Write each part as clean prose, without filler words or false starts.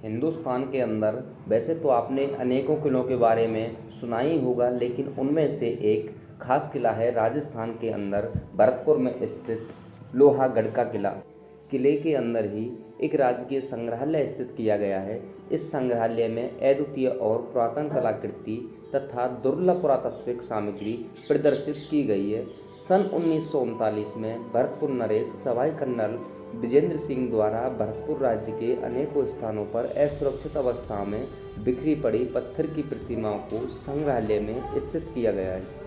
हिंदुस्तान के अंदर वैसे तो आपने अनेकों किलों के बारे में सुना ही होगा, लेकिन उनमें से एक खास किला है राजस्थान के अंदर भरतपुर में स्थित लोहागढ़ का किला। किले के अंदर ही एक राजकीय संग्रहालय स्थित किया गया है। इस संग्रहालय में अद्वितीय और पुरातन कलाकृति तथा दुर्लभ पुरातात्विक सामग्री प्रदर्शित की गई है। सन 1939 में भरतपुर नरेश सवाई कर्नल विजेंद्र सिंह द्वारा भरतपुर राज्य के अनेकों स्थानों पर असुरक्षित अवस्था में बिखरी पड़ी पत्थर की प्रतिमाओं को संग्रहालय में स्थित किया गया है।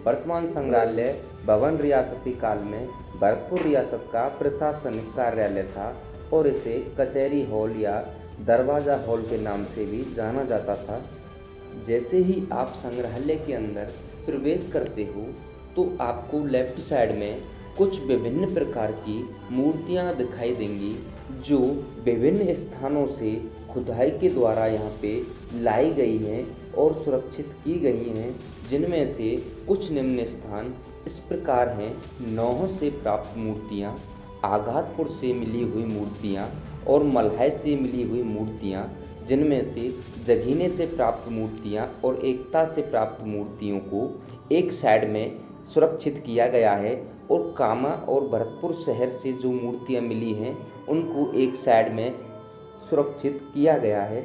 वर्तमान संग्रहालय भवन रियासती काल में भरतपुर रियासत का प्रशासनिक कार्यालय था और इसे कचहरी हॉल या दरवाजा हॉल के नाम से भी जाना जाता था। जैसे ही आप संग्रहालय के अंदर प्रवेश करते हो तो आपको लेफ्ट साइड में कुछ विभिन्न प्रकार की मूर्तियां दिखाई देंगी जो विभिन्न स्थानों से खुदाई के द्वारा यहाँ पे लाई गई हैं और सुरक्षित की गई हैं, जिनमें से कुछ निम्न स्थान इस प्रकार हैं। नौहों से प्राप्त मूर्तियाँ, आघातपुर से मिली हुई मूर्तियाँ और मल्हाय से मिली हुई मूर्तियाँ, जिनमें से जघीने से प्राप्त मूर्तियाँ और एकता से प्राप्त मूर्तियों को एक साइड में सुरक्षित किया गया है और कामा और भरतपुर शहर से जो मूर्तियाँ मिली हैं उनको एक साइड में सुरक्षित किया गया है।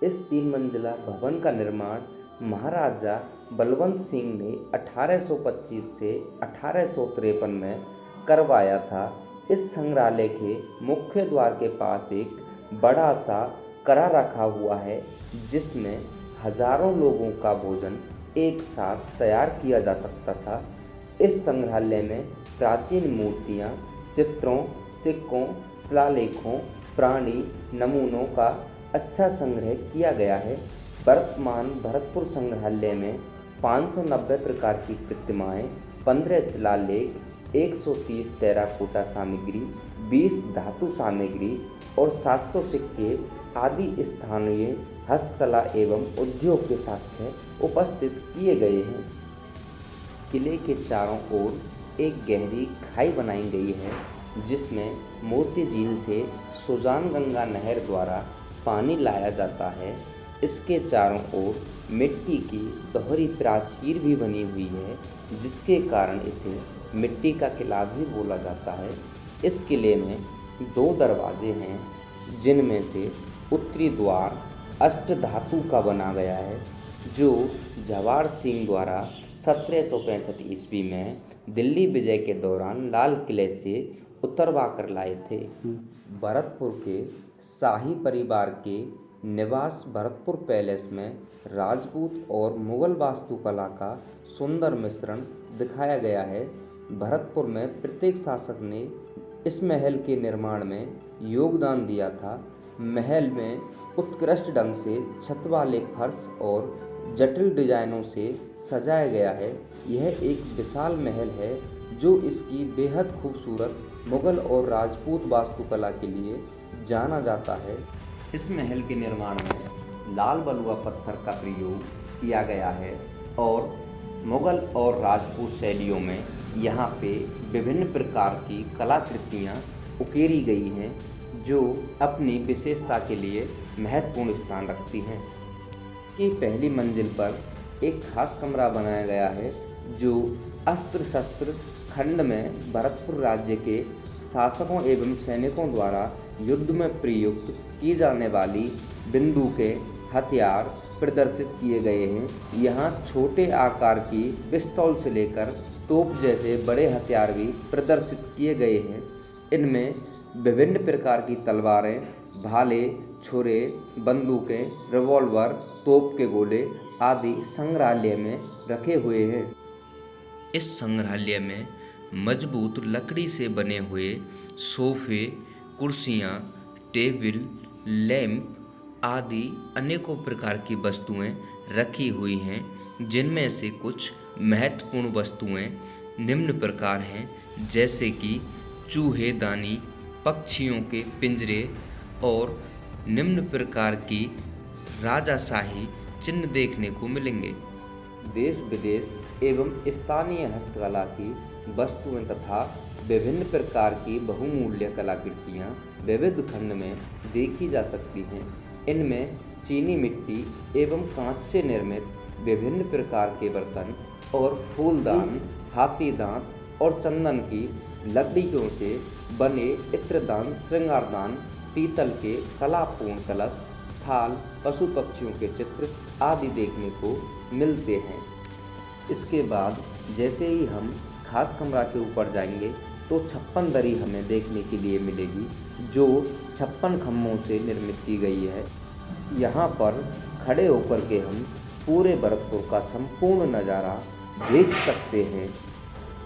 इस 3 मंजिला भवन का निर्माण महाराजा बलवंत सिंह ने 1825 से 1853 में करवाया था। इस संग्रहालय के मुख्य द्वार के पास एक बड़ा सा कड़ा रखा हुआ है जिसमें हजारों लोगों का भोजन एक साथ तैयार किया जा सकता था। इस संग्रहालय में प्राचीन मूर्तियाँ, चित्रों, सिक्कों, शिलालेखों, प्राणी नमूनों का अच्छा संग्रह किया गया है। वर्तमान भरतपुर संग्रहालय में 590 प्रकार की प्रतिमाएं, 15 शिलालेख, 130 टेराकोटा सामग्री, 20 धातु सामग्री और 700 सिक्के आदि स्थानीय हस्तकला एवं उद्योग के साक्ष्य उपस्थित किए गए हैं। किले के चारों ओर एक गहरी खाई बनाई गई है जिसमें मोती झील से सुजान गंगा नहर द्वारा पानी लाया जाता है। इसके चारों ओर मिट्टी की दोहरी प्राचीर भी बनी हुई है जिसके कारण इसे मिट्टी का किला भी बोला जाता है। इस किले में 2 दरवाजे हैं जिनमें से उत्तरी द्वार अष्टधातु का बना गया है जो जवाहर सिंह द्वारा 1765 ईस्वी में दिल्ली विजय के दौरान लाल किले से उतरवा कर लाए थे। भरतपुर के शाही परिवार के निवास भरतपुर पैलेस में राजपूत और मुगल वास्तुकला का सुंदर मिश्रण दिखाया गया है। भरतपुर में प्रत्येक शासक ने इस महल के निर्माण में योगदान दिया था। महल में उत्कृष्ट ढंग से छत वाले फर्श और जटिल डिजाइनों से सजाया गया है। यह एक विशाल महल है जो इसकी बेहद खूबसूरत मुगल और राजपूत वास्तुकला के लिए जाना जाता है। इस महल के निर्माण में लाल बलुआ पत्थर का प्रयोग किया गया है और मुगल और राजपूत शैलियों में यहाँ पे विभिन्न प्रकार की कलाकृतियाँ उकेरी गई हैं जो अपनी विशेषता के लिए महत्वपूर्ण स्थान रखती हैं। की पहली मंजिल पर एक खास कमरा बनाया गया है जो अस्त्र शस्त्र खंड में भरतपुर राज्य के शासकों एवं सैनिकों द्वारा युद्ध में प्रयुक्त की जाने वाली बंदूक के हथियार प्रदर्शित किए गए हैं। यहाँ छोटे आकार की पिस्तौल से लेकर तोप जैसे बड़े हथियार भी प्रदर्शित किए गए हैं। इनमें विभिन्न प्रकार की तलवारें, भाले, छुरे, बंदूकें, रिवॉल्वर, तोप के गोले आदि संग्रहालय में रखे हुए हैं। इस संग्रहालय में मजबूत लकड़ी से बने हुए सोफे, कुर्सियाँ, टेबल, लैंप आदि अनेकों प्रकार की वस्तुएं रखी हुई हैं जिनमें से कुछ महत्वपूर्ण वस्तुएं निम्न प्रकार हैं जैसे कि चूहेदानी, पक्षियों के पिंजरे और निम्न प्रकार की राजाशाही चिन्ह देखने को मिलेंगे। देश विदेश एवं स्थानीय हस्तकला की वस्तुएं तथा विभिन्न प्रकार की बहुमूल्य कलाकृतियाँ विविध खंड में देखी जा सकती हैं। इनमें चीनी मिट्टी एवं कांच से निर्मित विभिन्न प्रकार के बर्तन और फूलदान, हाथी दांत और चंदन की लकड़ियों से बने इत्रदान, श्रृंगारदान, पीतल के कलापूर्ण कलश, थाल, पशु पक्षियों के चित्र आदि देखने को मिलते हैं। इसके बाद जैसे ही हम खास कमरा के ऊपर जाएंगे तो 56 दरी हमें देखने के लिए मिलेगी, जो 56 खम्भों से निर्मित की गई है। यहाँ पर खड़े होकर के हम पूरे भरतपुर का संपूर्ण नज़ारा देख सकते हैं।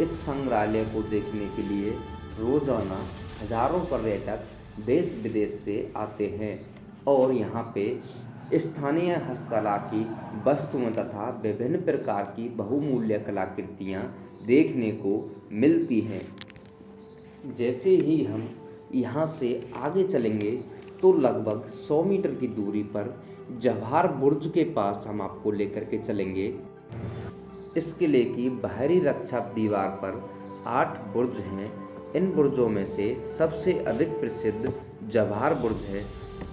इस संग्रहालय को देखने के लिए रोजाना हजारों पर्यटक देश विदेश से आते हैं और यहाँ पे स्थानीय हस्तकला की वस्तुएं तथा विभिन्न प्रकार की बहुमूल्य कलाकृतियाँ देखने को मिलती हैं। जैसे ही हम यहाँ से आगे चलेंगे तो लगभग 100 मीटर की दूरी पर जवाहर बुर्ज के पास हम आपको लेकर के चलेंगे। इस किले की बाहरी रक्षा दीवार पर 8 बुर्ज हैं। इन बुर्जों में से सबसे अधिक प्रसिद्ध जवाहर बुर्ज है।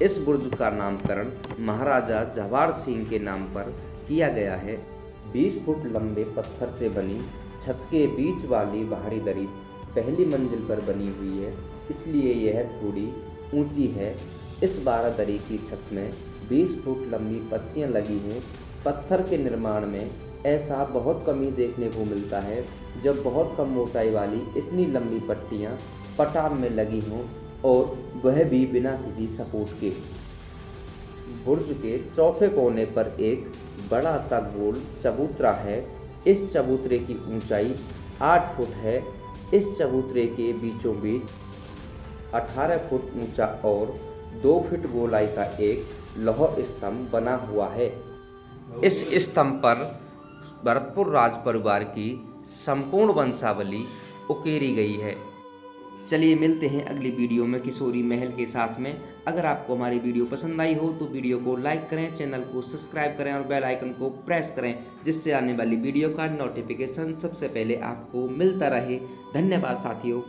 इस बुर्ज का नामकरण महाराजा जवाहर सिंह के नाम पर किया गया है। 20 फुट लंबे पत्थर से बनी छत के बीच वाली बाहरी दरी पहली मंजिल पर बनी हुई है, इसलिए यह थोड़ी ऊंची है। इस 12 दरी की छत में 20 फुट लंबी पत्तियां लगी हैं। पत्थर के निर्माण में ऐसा बहुत कम ही देखने को मिलता है जब बहुत कम मोटाई वाली इतनी लंबी पट्टियां पटान में लगी हों, और वह भी बिना किसी सपोर्ट के। बुर्ज के चौथे कोने पर एक बड़ा सा गोल चबूतरा है। इस चबूतरे की ऊंचाई 8 फुट है। इस चबूतरे के बीचों बीच 18 फुट ऊंचा और 2 फुट गोलाई का एक लौह स्तंभ बना हुआ है। इस स्तंभ पर भरतपुर राज परिवार की संपूर्ण वंशावली उकेरी गई है। चलिए मिलते हैं अगली वीडियो में किशोरी महल के साथ में। अगर आपको हमारी वीडियो पसंद आई हो तो वीडियो को लाइक करें, चैनल को सब्सक्राइब करें और बेल आइकन को प्रेस करें, जिससे आने वाली वीडियो का नोटिफिकेशन सबसे पहले आपको मिलता रहे। धन्यवाद साथियों।